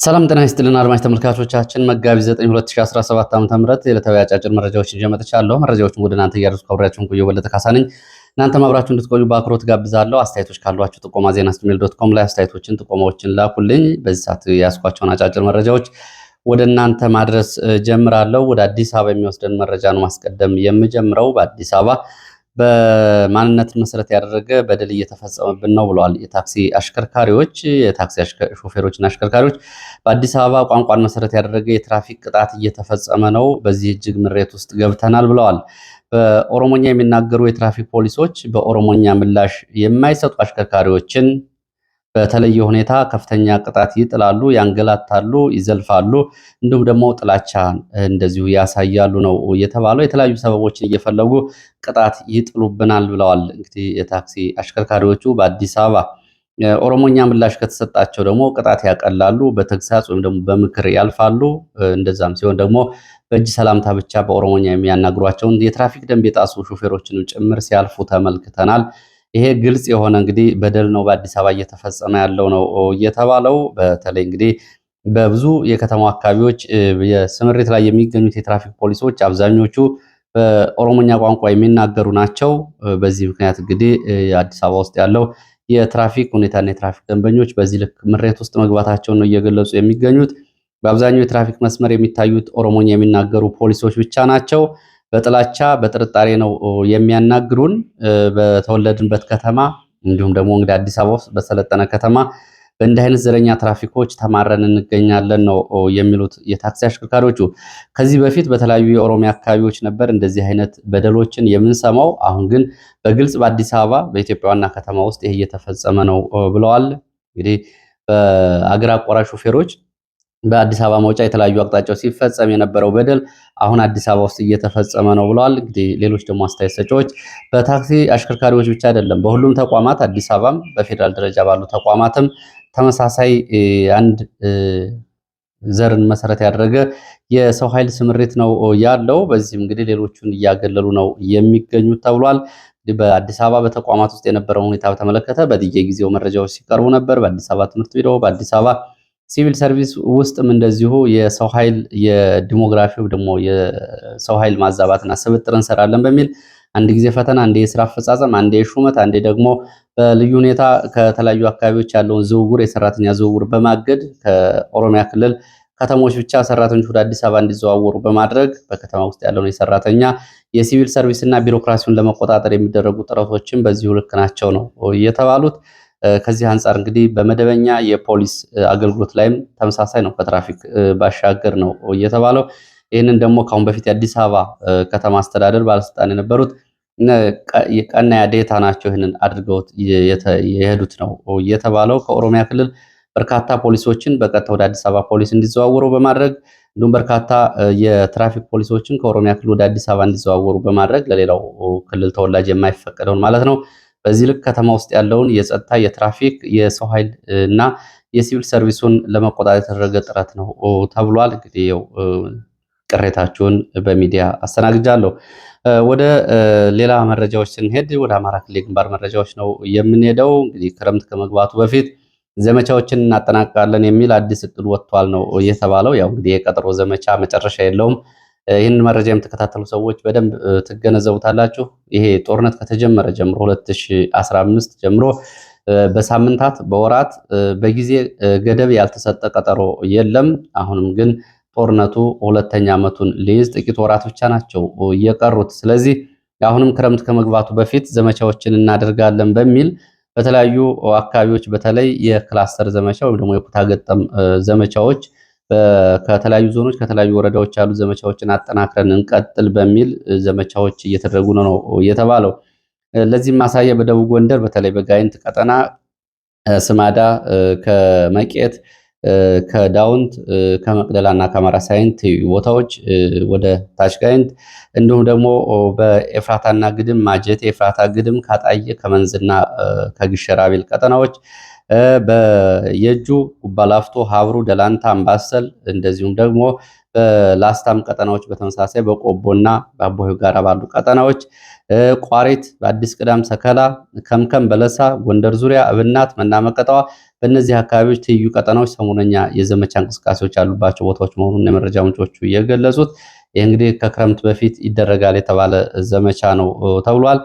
ሰላም ጤና ይስጥልን አድማጭ ተመልካቾቻችን መጋቢት 9 2017 ዓ.ም የዕለታዊ አጫጭር መረጃዎችን ይዤ መጥቻለሁ። መረጃዎችን ወደ እናንተ እያደረስኩ አብሬያችሁን ቆየሁ። በለጠ ካሳ ነኝ። እናንተም አብራችሁ እንድትቆዩ በአክብሮት ጋብዛለሁ። አስተያየቶች ካሏችሁ ጥቆማ ዜና@gmail.com ላይ አስተያየቶችን፣ ጥቆማዎችን ላኩልኝ። በዚህ ሰዓት ያስኳቸውን አጫጭር መረጃዎች ወደ እናንተ ማድረስ ጀምራለሁ። ወደ አዲስ አበባ የሚወስደን መረጃ ነው ማስቀደም የምጀምረው። በአዲስ አበባ በማንነትን መሰረት ያደረገ በደል እየተፈጸመብን ነው ብለዋል የታክሲ አሽከርካሪዎች። የታክሲ ሾፌሮችና አሽከርካሪዎች በአዲስ አበባ ቋንቋን መሰረት ያደረገ የትራፊክ ቅጣት እየተፈጸመ ነው፣ በዚህ እጅግ ምሬት ውስጥ ገብተናል ብለዋል። በኦሮሞኛ የሚናገሩ የትራፊክ ፖሊሶች በኦሮሞኛ ምላሽ የማይሰጡ አሽከርካሪዎችን በተለየ ሁኔታ ከፍተኛ ቅጣት ይጥላሉ፣ ያንገላታሉ፣ ይዘልፋሉ፣ እንዲሁም ደግሞ ጥላቻን እንደዚሁ ያሳያሉ ነው የተባለው። የተለያዩ ሰበቦችን እየፈለጉ ቅጣት ይጥሉብናል ብለዋል። እንግዲህ የታክሲ አሽከርካሪዎቹ በአዲስ አበባ ኦሮሞኛ ምላሽ ከተሰጣቸው ደግሞ ቅጣት ያቀላሉ፣ በተግሳጽ ወይም ደግሞ በምክር ያልፋሉ። እንደዛም ሲሆን ደግሞ በእጅ ሰላምታ ብቻ በኦሮሞኛ የሚያናግሯቸውን የትራፊክ ደንብ የጣሱ ሾፌሮችን ጭምር ሲያልፉ ተመልክተናል። ይሄ ግልጽ የሆነ እንግዲህ በደል ነው በአዲስ አበባ እየተፈጸመ ያለው ነው እየተባለው። በተለይ እንግዲህ በብዙ የከተማው አካባቢዎች የስምሪት ላይ የሚገኙት የትራፊክ ፖሊሶች አብዛኞቹ በኦሮሞኛ ቋንቋ የሚናገሩ ናቸው። በዚህ ምክንያት እንግዲህ አዲስ አበባ ውስጥ ያለው የትራፊክ ሁኔታና የትራፊክ ደንበኞች በዚህ ልክ ምሬት ውስጥ መግባታቸውን ነው እየገለጹ የሚገኙት። በአብዛኛው የትራፊክ መስመር የሚታዩት ኦሮሞኛ የሚናገሩ ፖሊሶች ብቻ ናቸው። በጥላቻ በጥርጣሬ ነው የሚያናግሩን። በተወለድንበት ከተማ እንዲሁም ደግሞ እንግዲህ አዲስ አበባ ውስጥ በሰለጠነ ከተማ በእንዲህ አይነት ዘረኛ ትራፊኮች ተማረን እንገኛለን ነው የሚሉት የታክሲ አሽከርካሪዎቹ። ከዚህ በፊት በተለያዩ የኦሮሚያ አካባቢዎች ነበር እንደዚህ አይነት በደሎችን የምንሰማው። አሁን ግን በግልጽ በአዲስ አበባ በኢትዮጵያ ዋና ከተማ ውስጥ ይሄ እየተፈጸመ ነው ብለዋል። እንግዲህ በአገር አቋራጭ ሾፌሮች በአዲስ አበባ መውጫ የተለያዩ አቅጣጫዎች ሲፈጸም የነበረው በደል አሁን አዲስ አበባ ውስጥ እየተፈጸመ ነው ብለዋል። እንግዲህ ሌሎች ደግሞ አስተያየት ሰጪዎች በታክሲ አሽከርካሪዎች ብቻ አይደለም፣ በሁሉም ተቋማት አዲስ አበባም በፌዴራል ደረጃ ባሉ ተቋማትም ተመሳሳይ አንድ ዘርን መሰረት ያደረገ የሰው ኃይል ስምሪት ነው ያለው። በዚህም እንግዲህ ሌሎቹን እያገለሉ ነው የሚገኙት ተብሏል። በአዲስ አበባ በተቋማት ውስጥ የነበረውን ሁኔታ በተመለከተ በየጊዜው መረጃዎች ሲቀርቡ ነበር። በአዲስ አበባ ትምህርት ቢሮ፣ በአዲስ አበባ ሲቪል ሰርቪስ ውስጥም እንደዚሁ የሰው ኃይል የዲሞግራፊው ደግሞ የሰው ኃይል ማዛባትና ስብጥር እንሰራለን በሚል አንድ ጊዜ ፈተና፣ አንዴ የስራ አፈጻጸም፣ አንዴ የሹመት፣ አንዴ ደግሞ በልዩ ሁኔታ ከተለያዩ አካባቢዎች ያለውን ዝውውር የሰራተኛ ዝውውር በማገድ ከኦሮሚያ ክልል ከተሞች ብቻ ሰራተኞች ወደ አዲስ አበባ እንዲዘዋወሩ በማድረግ በከተማ ውስጥ ያለውን የሰራተኛ የሲቪል ሰርቪስና ቢሮክራሲውን ለመቆጣጠር የሚደረጉ ጥረቶችን በዚሁ ልክ ናቸው ነው የተባሉት። ከዚህ አንጻር እንግዲህ በመደበኛ የፖሊስ አገልግሎት ላይም ተመሳሳይ ነው፣ ከትራፊክ ባሻገር ነው የተባለው። ይህንን ደግሞ ከአሁን በፊት የአዲስ አበባ ከተማ አስተዳደር ባለስልጣን የነበሩት ቀናያ ዴታ ናቸው ይህንን አድርገውት የሄዱት ነው የተባለው። ከኦሮሚያ ክልል በርካታ ፖሊሶችን በቀጥታ ወደ አዲስ አበባ ፖሊስ እንዲዘዋወሩ በማድረግ እንዲሁም በርካታ የትራፊክ ፖሊሶችን ከኦሮሚያ ክልል ወደ አዲስ አበባ እንዲዘዋወሩ በማድረግ ለሌላው ክልል ተወላጅ የማይፈቀደውን ማለት ነው። በዚህ ልክ ከተማ ውስጥ ያለውን የጸጥታ የትራፊክ የሰው ኃይል እና የሲቪል ሰርቪሱን ለመቆጣጠር የተደረገ ጥረት ነው ተብሏል። እንግዲህ ቅሬታችሁን በሚዲያ አስተናግጃለሁ። ወደ ሌላ መረጃዎች ስንሄድ ወደ አማራ ክልል ግንባር መረጃዎች ነው የምንሄደው። እንግዲህ ክረምት ከመግባቱ በፊት ዘመቻዎችን እናጠናቅቃለን የሚል አዲስ እቅድ ወጥቷል ነው የተባለው። ያው እንግዲህ የቀጠሮ ዘመቻ መጨረሻ የለውም። ይህን መረጃ የምትከታተሉ ሰዎች በደንብ ትገነዘቡታላችሁ። ይሄ ጦርነት ከተጀመረ ጀምሮ 2015 ጀምሮ በሳምንታት በወራት በጊዜ ገደብ ያልተሰጠ ቀጠሮ የለም። አሁንም ግን ጦርነቱ ሁለተኛ ዓመቱን ሊይዝ ጥቂት ወራት ብቻ ናቸው የቀሩት። ስለዚህ አሁንም ክረምት ከመግባቱ በፊት ዘመቻዎችን እናደርጋለን በሚል በተለያዩ አካባቢዎች በተለይ የክላስተር ዘመቻ ወይም ደግሞ የኩታ ገጠም ዘመቻዎች ከተለያዩ ዞኖች ከተለያዩ ወረዳዎች ያሉ ዘመቻዎችን አጠናክረን እንቀጥል በሚል ዘመቻዎች እየተደረጉ ነው የተባለው። ለዚህም ማሳያ በደቡብ ጎንደር በተለይ በጋይንት ቀጠና ስማዳ፣ ከመቄት፣ ከዳውንት፣ ከመቅደላና ከአማራ ሳይንት ቦታዎች ወደ ታች ጋይንት እንዲሁም ደግሞ በኤፍራታና ግድም ማጀት፣ ኤፍራታ ግድም፣ ካጣየ፣ ከመንዝና ከግሸራቤል ቀጠናዎች በየጁ ጉባላፍቶ፣ ሀብሩ፣ ደላንታ፣ አምባሰል እንደዚሁም ደግሞ በላስታም ቀጠናዎች በተመሳሳይ በቆቦና በአቦይ ጋራ ባሉ ቀጠናዎች ቋሪት፣ በአዲስ ቅዳም፣ ሰከላ፣ ከምከም፣ በለሳ፣ ጎንደር ዙሪያ፣ እብናት፣ መናመቀጠዋ በእነዚህ አካባቢዎች ትይዩ ቀጠናዎች ሰሞነኛ የዘመቻ እንቅስቃሴዎች ያሉባቸው ቦታዎች መሆኑን የመረጃ ምንጮቹ የገለጹት። ይህ እንግዲህ ከክረምት በፊት ይደረጋል የተባለ ዘመቻ ነው ተብሏል።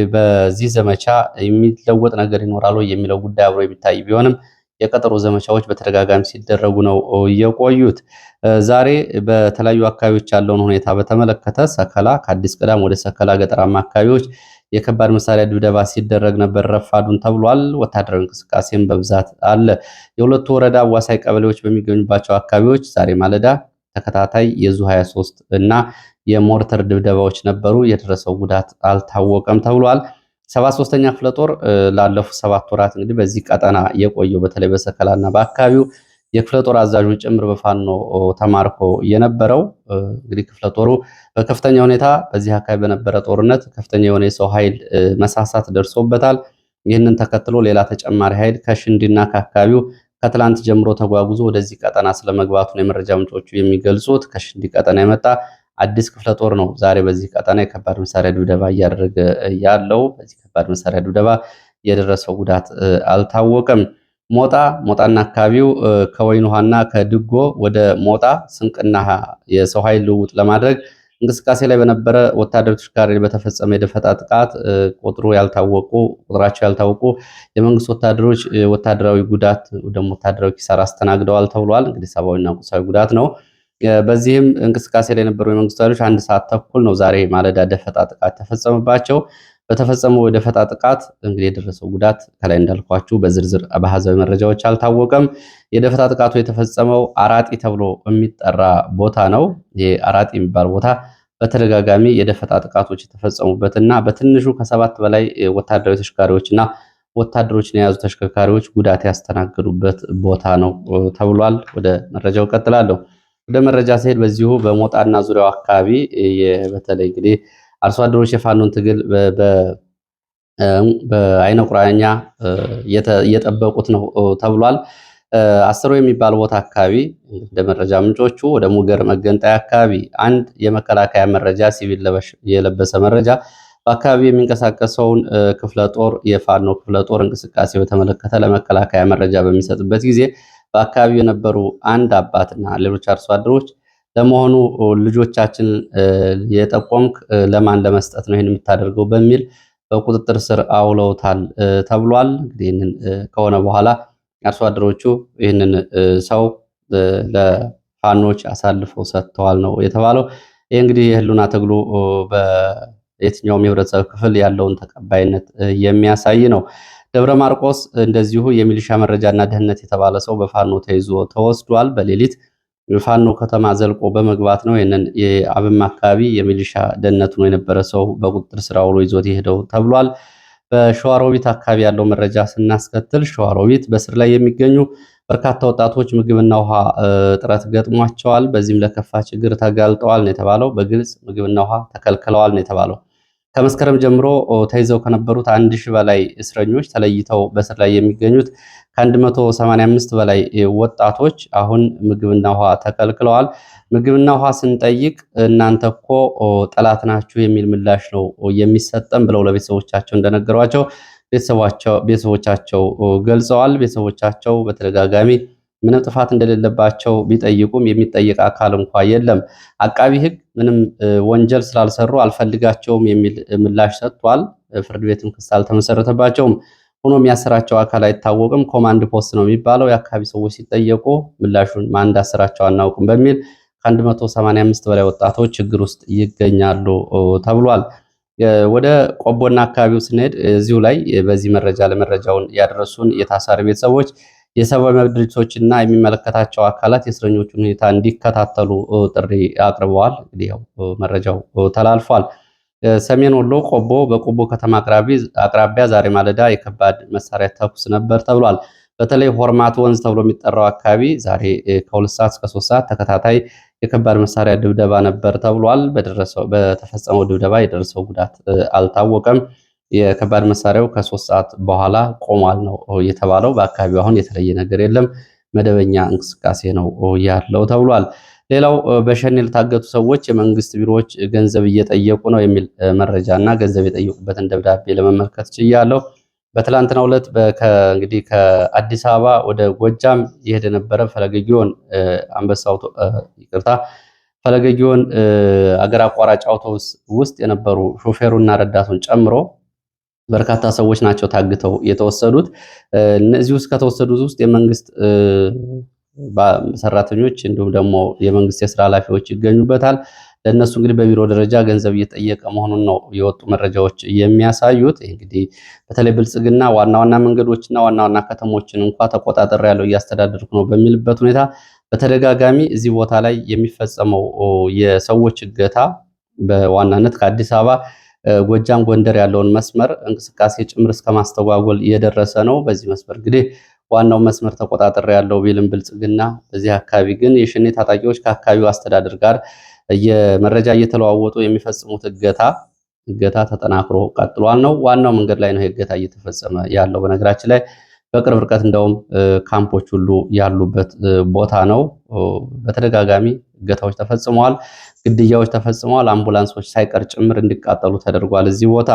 በዚህ ዘመቻ የሚለወጥ ነገር ይኖራል የሚለው ጉዳይ አብሮ የሚታይ ቢሆንም የቀጠሮ ዘመቻዎች በተደጋጋሚ ሲደረጉ ነው የቆዩት። ዛሬ በተለያዩ አካባቢዎች ያለውን ሁኔታ በተመለከተ ሰከላ ከአዲስ ቅዳም ወደ ሰከላ ገጠራማ አካባቢዎች የከባድ መሳሪያ ድብደባ ሲደረግ ነበር ረፋዱን ተብሏል። ወታደራዊ እንቅስቃሴም በብዛት አለ። የሁለቱ ወረዳ አዋሳኝ ቀበሌዎች በሚገኙባቸው አካባቢዎች ዛሬ ማለዳ ተከታታይ የዙ 23 እና የሞርተር ድብደባዎች ነበሩ። የደረሰው ጉዳት አልታወቀም ተብሏል። 73ኛ ክፍለ ጦር ላለፉት 7 ወራት እንግዲህ በዚህ ቀጠና የቆየው በተለይ በሰከላና በአካባቢው የክፍለ ጦር አዛዡ ጭምር በፋኖ ተማርኮ የነበረው እንግዲህ ክፍለ ጦሩ በከፍተኛ ሁኔታ በዚህ አካባቢ በነበረ ጦርነት ከፍተኛ የሆነ የሰው ኃይል መሳሳት ደርሶበታል። ይህንን ተከትሎ ሌላ ተጨማሪ ኃይል ከሽንዲና ከአካባቢው ከትላንት ጀምሮ ተጓጉዞ ወደዚህ ቀጠና ስለመግባቱ ነው የመረጃ ምንጮቹ የሚገልጹት። ከሽንዲ ቀጠና የመጣ አዲስ ክፍለ ጦር ነው ዛሬ በዚህ ቀጠና የከባድ መሳሪያ ድብደባ እያደረገ ያለው። በዚህ ከባድ መሳሪያ ድብደባ የደረሰው ጉዳት አልታወቀም። ሞጣና አካባቢው ከወይን ውሃና ከድጎ ወደ ሞጣ ስንቅና የሰው ኃይል ልውውጥ ለማድረግ እንቅስቃሴ ላይ በነበረ ወታደር ተሽከርካሪ በተፈጸመ የደፈጣ ጥቃት ቁጥራቸው ያልታወቁ የመንግስት ወታደሮች ወታደራዊ ጉዳት ደግሞ ወታደራዊ ኪሳራ አስተናግደዋል ተብሏል። እንግዲህ ሰብአዊና ቁሳዊ ጉዳት ነው። በዚህም እንቅስቃሴ ላይ የነበሩ የመንግስት ኃይሎች 1 ሰዓት ተኩል ነው ዛሬ ማለዳ ደፈጣ ጥቃት ተፈጸመባቸው። በተፈጸመው የደፈጣ ጥቃት እንግዲህ የደረሰው ጉዳት ከላይ እንዳልኳችሁ በዝርዝር በአሃዛዊ መረጃዎች አልታወቀም። የደፈጣ ጥቃቱ የተፈጸመው አራጢ ተብሎ የሚጠራ ቦታ ነው። ይህ አራጢ የሚባል ቦታ በተደጋጋሚ የደፈጣ ጥቃቶች የተፈጸሙበትና በትንሹ ከ7 በላይ ወታደራዊ ተሽከርካሪዎችና ወታደሮችን የያዙ ተሽከርካሪዎች ጉዳት ያስተናገዱበት ቦታ ነው ተብሏል። ወደ መረጃው ቀጥላለሁ። ወደ መረጃ ሲሄድ በዚሁ በሞጣና ዙሪያው አካባቢ በተለይ እንግዲህ አርሶ አደሮች የፋኖን ትግል በአይነ ቁራኛ እየጠበቁት ነው ተብሏል። አስሮ የሚባል ቦታ አካባቢ እንደ መረጃ ምንጮቹ ወደ ሙገር መገንጣይ አካባቢ አንድ የመከላከያ መረጃ ሲቪል የለበሰ መረጃ በአካባቢ የሚንቀሳቀሰውን ክፍለ ጦር የፋኖ ክፍለ ጦር እንቅስቃሴ በተመለከተ ለመከላከያ መረጃ በሚሰጥበት ጊዜ በአካባቢው የነበሩ አንድ አባትና ሌሎች አርሶ አደሮች ለመሆኑ ልጆቻችን የጠቆምክ ለማን ለመስጠት ነው ይህን የምታደርገው በሚል በቁጥጥር ስር አውለውታል ተብሏል። እንግዲህ ይህንን ከሆነ በኋላ አርሶ አደሮቹ ይህንን ሰው ለፋኖች አሳልፈው ሰጥተዋል ነው የተባለው። ይህ እንግዲህ የህልውና ትግሉ በየትኛውም የህብረተሰብ ክፍል ያለውን ተቀባይነት የሚያሳይ ነው። ደብረ ማርቆስ እንደዚሁ የሚሊሻ መረጃና ደህንነት የተባለ ሰው በፋኖ ተይዞ ተወስዷል። በሌሊት ፋኖ ከተማ ዘልቆ በመግባት ነው ይህንን የአብማ አካባቢ የሚሊሻ ደህንነት ነው የነበረ ሰው በቁጥጥር ስር አውሎ ይዞት የሄደው ተብሏል። በሸዋሮቢት አካባቢ ያለው መረጃ ስናስከትል ሸዋሮቢት በስር ላይ የሚገኙ በርካታ ወጣቶች ምግብና ውሃ እጥረት ገጥሟቸዋል። በዚህም ለከፋ ችግር ተጋልጠዋል ነው የተባለው። በግልጽ ምግብና ውሃ ተከልክለዋል ነው የተባለው። ከመስከረም ጀምሮ ተይዘው ከነበሩት 1000 በላይ እስረኞች ተለይተው በስር ላይ የሚገኙት ከ185 በላይ ወጣቶች አሁን ምግብና ውሃ ተከልክለዋል። ምግብና ውሃ ስንጠይቅ እናንተ እኮ ጠላት ናችሁ የሚል ምላሽ ነው የሚሰጠን ብለው ለቤተሰቦቻቸው እንደነገሯቸው ቤተሰቦቻቸው ገልጸዋል። ቤተሰቦቻቸው በተደጋጋሚ ምንም ጥፋት እንደሌለባቸው ቢጠይቁም የሚጠየቅ አካል እንኳ የለም። አቃቢ ሕግ ምንም ወንጀል ስላልሰሩ አልፈልጋቸውም የሚል ምላሽ ሰጥቷል። ፍርድ ቤትም ክስ አልተመሰረተባቸውም። ሆኖ የሚያሰራቸው አካል አይታወቅም። ኮማንድ ፖስት ነው የሚባለው። የአካባቢ ሰዎች ሲጠየቁ ምላሹን ማን እንዳሰራቸው አናውቅም በሚል ከ185 በላይ ወጣቶች ችግር ውስጥ ይገኛሉ ተብሏል። ወደ ቆቦና አካባቢው ስንሄድ እዚሁ ላይ በዚህ መረጃ ለመረጃውን ያደረሱን የታሳሪ ቤተሰቦች የሰብአዊ መብት ድርጅቶችና የሚመለከታቸው አካላት የእስረኞቹን ሁኔታ እንዲከታተሉ ጥሪ አቅርበዋል። እንግዲህ ያው መረጃው ተላልፏል። ሰሜን ወሎ ቆቦ በቆቦ ከተማ አቅራቢያ ዛሬ ማለዳ የከባድ መሳሪያ ተኩስ ነበር ተብሏል። በተለይ ሆርማት ወንዝ ተብሎ የሚጠራው አካባቢ ዛሬ ከ2 ሰዓት እስከ 3 ሰዓት ተከታታይ የከባድ መሳሪያ ድብደባ ነበር ተብሏል። በተፈጸመው ድብደባ የደረሰው ጉዳት አልታወቀም። የከባድ መሳሪያው ከ3 ሰዓት በኋላ ቆሟል ነው የተባለው። በአካባቢው አሁን የተለየ ነገር የለም፣ መደበኛ እንቅስቃሴ ነው ያለው ተብሏል። ሌላው በሸኔ ለታገቱ ሰዎች የመንግስት ቢሮዎች ገንዘብ እየጠየቁ ነው የሚል መረጃ እና ገንዘብ የጠየቁበትን ደብዳቤ ለመመልከት ችያለሁ። በትላንትናው ዕለት እንግዲህ ከአዲስ አበባ ወደ ጎጃም የሄደ ነበረ ፈለገጊዮን ፈለገጊዮን አገር አቋራጭ አውቶቡስ ውስጥ የነበሩ ሾፌሩና ረዳቱን ጨምሮ በርካታ ሰዎች ናቸው ታግተው የተወሰዱት። እነዚህ ውስጥ ከተወሰዱት ውስጥ የመንግስት ሰራተኞች እንዲሁም ደግሞ የመንግስት የስራ ኃላፊዎች ይገኙበታል። ለእነሱ እንግዲህ በቢሮ ደረጃ ገንዘብ እየጠየቀ መሆኑን ነው የወጡ መረጃዎች የሚያሳዩት። እንግዲህ በተለይ ብልጽግና ዋና ዋና መንገዶችና ዋና ዋና ከተሞችን እንኳ ተቆጣጠር ያለው እያስተዳደርኩ ነው በሚልበት ሁኔታ በተደጋጋሚ እዚህ ቦታ ላይ የሚፈጸመው የሰዎች እገታ በዋናነት ከአዲስ አበባ ጎጃም፣ ጎንደር ያለውን መስመር እንቅስቃሴ ጭምር እስከ ማስተጓጎል እየደረሰ ነው። በዚህ መስመር እንግዲህ ዋናው መስመር ተቆጣጠር ያለው ቢልም ብልጽግና በዚህ አካባቢ ግን የሸኔ ታጣቂዎች ከአካባቢው አስተዳደር ጋር የመረጃ እየተለዋወጡ የሚፈጽሙት እገታ ተጠናክሮ ቀጥሏል ነው። ዋናው መንገድ ላይ ነው እገታ እየተፈጸመ ያለው። በነገራችን ላይ በቅርብ ርቀት እንደውም ካምፖች ሁሉ ያሉበት ቦታ ነው። በተደጋጋሚ እገታዎች ተፈጽመዋል፣ ግድያዎች ተፈጽመዋል። አምቡላንሶች ሳይቀር ጭምር እንዲቃጠሉ ተደርጓል እዚህ ቦታ።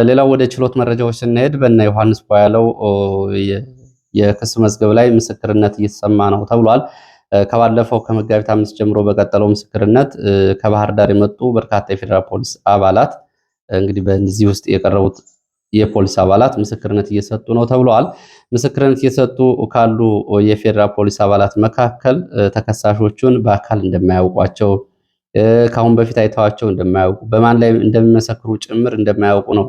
ሌላው ወደ ችሎት መረጃዎች ስንሄድ በእነ ዮሐንስ ቧያለው የክስ መዝገብ ላይ ምስክርነት እየተሰማ ነው ተብሏል። ከባለፈው ከመጋቢት 5 ጀምሮ በቀጠለው ምስክርነት ከባህር ዳር የመጡ በርካታ የፌዴራል ፖሊስ አባላት እንግዲህ በዚህ ውስጥ የቀረቡት የፖሊስ አባላት ምስክርነት እየሰጡ ነው ተብለዋል። ምስክርነት እየሰጡ ካሉ የፌዴራል ፖሊስ አባላት መካከል ተከሳሾቹን በአካል እንደማያውቋቸው፣ ከአሁን በፊት አይተዋቸው እንደማያውቁ፣ በማን ላይ እንደሚመሰክሩ ጭምር እንደማያውቁ ነው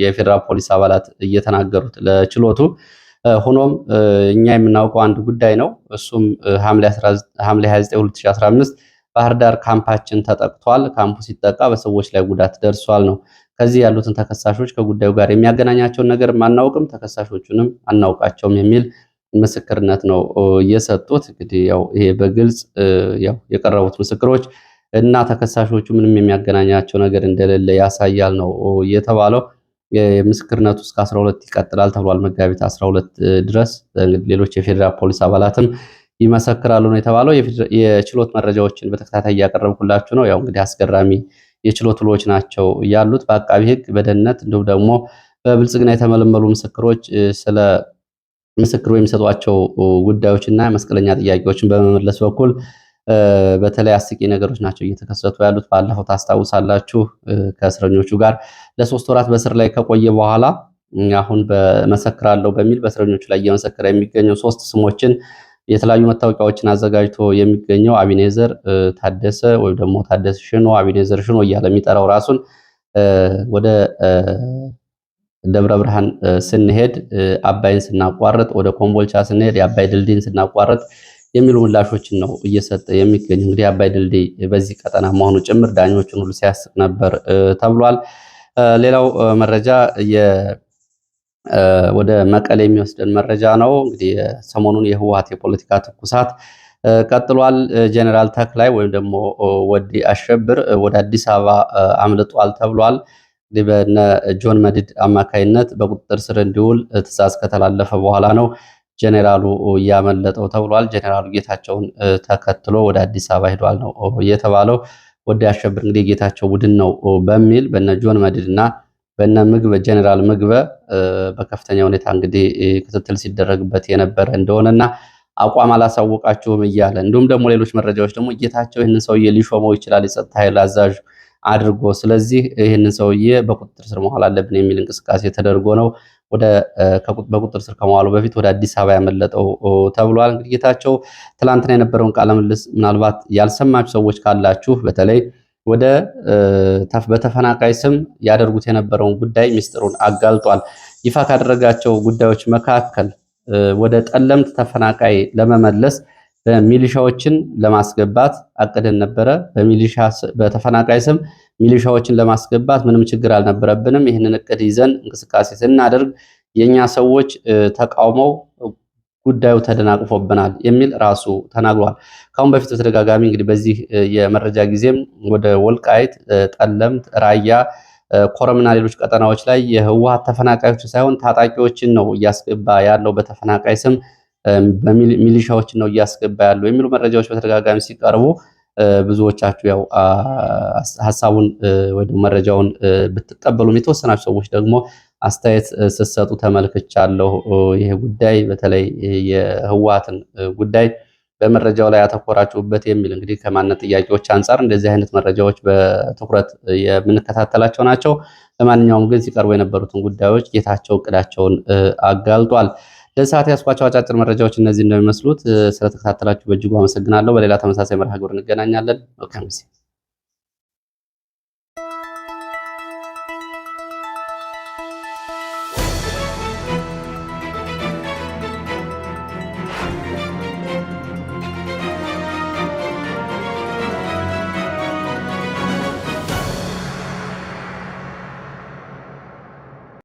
የፌዴራል ፖሊስ አባላት እየተናገሩት ለችሎቱ። ሆኖም እኛ የምናውቀው አንድ ጉዳይ ነው። እሱም ሐምሌ 29 2015 ባህር ዳር ካምፓችን ተጠቅቷል። ካምፑ ሲጠቃ በሰዎች ላይ ጉዳት ደርሷል ነው። ከዚህ ያሉትን ተከሳሾች ከጉዳዩ ጋር የሚያገናኛቸውን ነገር አናውቅም፣ ተከሳሾቹንም አናውቃቸውም የሚል ምስክርነት ነው የሰጡት። እንግዲህ ያው ይሄ በግልጽ ያው የቀረቡት ምስክሮች እና ተከሳሾቹ ምንም የሚያገናኛቸው ነገር እንደሌለ ያሳያል ነው የተባለው። የምስክርነቱ እስከ 12 ይቀጥላል ተብሏል። መጋቢት 12 ድረስ ሌሎች የፌዴራል ፖሊስ አባላትም ይመሰክራሉ ነው የተባለው። የችሎት መረጃዎችን በተከታታይ እያቀረብኩላችሁ ነው። ያው እንግዲህ አስገራሚ የችሎት ውሎች ናቸው ያሉት። በአቃቢ ሕግ በደህንነት እንዲሁም ደግሞ በብልጽግና የተመለመሉ ምስክሮች ስለ ምስክሩ የሚሰጧቸው ጉዳዮችና መስቀለኛ ጥያቄዎችን በመመለስ በኩል በተለይ አስቂ ነገሮች ናቸው እየተከሰቱ ያሉት። ባለፈው ታስታውሳላችሁ ከእስረኞቹ ጋር ለ3 ወራት በስር ላይ ከቆየ በኋላ አሁን በመሰክራለሁ በሚል በእስረኞቹ ላይ እየመሰከረ የሚገኘው 3 ስሞችን የተለያዩ መታወቂያዎችን አዘጋጅቶ የሚገኘው አቢኔዘር ታደሰ ወይም ደግሞ ታደሰ ሽኖ፣ አቢኔዘር ሽኖ እያለ የሚጠራው ራሱን ወደ ደብረ ብርሃን ስንሄድ አባይን ስናቋርጥ፣ ወደ ኮምቦልቻ ስንሄድ የአባይ ድልድይን ስናቋርጥ የሚሉ ምላሾችን ነው እየሰጠ የሚገኝ። እንግዲህ አባይ ድልድይ በዚህ ቀጠና መሆኑ ጭምር ዳኞችን ሁሉ ሲያስቅ ነበር ተብሏል። ሌላው መረጃ ወደ መቀሌ የሚወስደን መረጃ ነው። እንግዲህ ሰሞኑን የህወሓት የፖለቲካ ትኩሳት ቀጥሏል። ጀነራል ተክላይ ወይም ደግሞ ወዲ አሸብር ወደ አዲስ አበባ አምልጧል ተብሏል። እንግዲህ በነ ጆን መዲድ አማካይነት በቁጥጥር ስር እንዲውል ትዕዛዝ ከተላለፈ በኋላ ነው ጀኔራሉ እያመለጠው ተብሏል። ጀኔራሉ ጌታቸውን ተከትሎ ወደ አዲስ አበባ ሄዷል ነው የተባለው። ወዲ አሸብር እንግዲህ ጌታቸው ቡድን ነው በሚል በነ ጆን መዲድ እና በነ ምግበ ጀኔራል ምግበ በከፍተኛ ሁኔታ እንግዲህ ክትትል ሲደረግበት የነበረ እንደሆነና አቋም አላሳወቃቸውም እያለ እንዲሁም ደግሞ ሌሎች መረጃዎች ደግሞ ጌታቸው ይህንን ሰውዬ ሊሾመው ይችላል የጸጥታ ኃይል አዛዥ አድርጎ፣ ስለዚህ ይህንን ሰውዬ በቁጥጥር ስር መዋል አለብን የሚል እንቅስቃሴ ተደርጎ ነው በቁጥጥር ስር ከመዋሉ በፊት ወደ አዲስ አበባ ያመለጠው ተብሏል። እንግዲህ ጌታቸው ትላንትና የነበረውን ቃለ ምልልስ ምናልባት ያልሰማችሁ ሰዎች ካላችሁ በተለይ በተፈናቃይ ስም ያደርጉት የነበረውን ጉዳይ ሚስጥሩን አጋልጧል። ይፋ ካደረጋቸው ጉዳዮች መካከል ወደ ጠለምት ተፈናቃይ ለመመለስ ሚሊሻዎችን ለማስገባት አቅደን ነበረ። በተፈናቃይ ስም ሚሊሻዎችን ለማስገባት ምንም ችግር አልነበረብንም። ይህንን እቅድ ይዘን እንቅስቃሴ ስናደርግ የኛ ሰዎች ተቃውመው ጉዳዩ ተደናቅፎብናል የሚል ራሱ ተናግሯል። ካሁን በፊት በተደጋጋሚ እንግዲህ በዚህ የመረጃ ጊዜም ወደ ወልቃይት፣ ጠለምት፣ ራያ ኮረምና ሌሎች ቀጠናዎች ላይ የህወሓት ተፈናቃዮች ሳይሆን ታጣቂዎችን ነው እያስገባ ያለው በተፈናቃይ ስም ሚሊሻዎችን ነው እያስገባ ያለው የሚሉ መረጃዎች በተደጋጋሚ ሲቀርቡ ብዙዎቻችሁ ያው ሐሳቡን ወይ መረጃውን ብትቀበሉም የተወሰናችሁ ሰዎች ደግሞ አስተያየት ስትሰጡ ተመልክቻለሁ። ይሄ ጉዳይ በተለይ የህወሓትን ጉዳይ በመረጃው ላይ ያተኮራችሁበት የሚል እንግዲህ ከማንነት ጥያቄዎች አንጻር እንደዚህ አይነት መረጃዎች በትኩረት የምንከታተላቸው ናቸው። ለማንኛውም ግን ሲቀርቡ የነበሩትን ጉዳዮች ጌታቸው እቅዳቸውን አጋልጧል። ለሰዓት ያስኳቸው አጫጭር መረጃዎች እነዚህ እንደሚመስሉት ስለተከታተላችሁ በእጅጉ አመሰግናለሁ። በሌላ ተመሳሳይ መርሃ ግብር እንገናኛለን። መልካም ጊዜ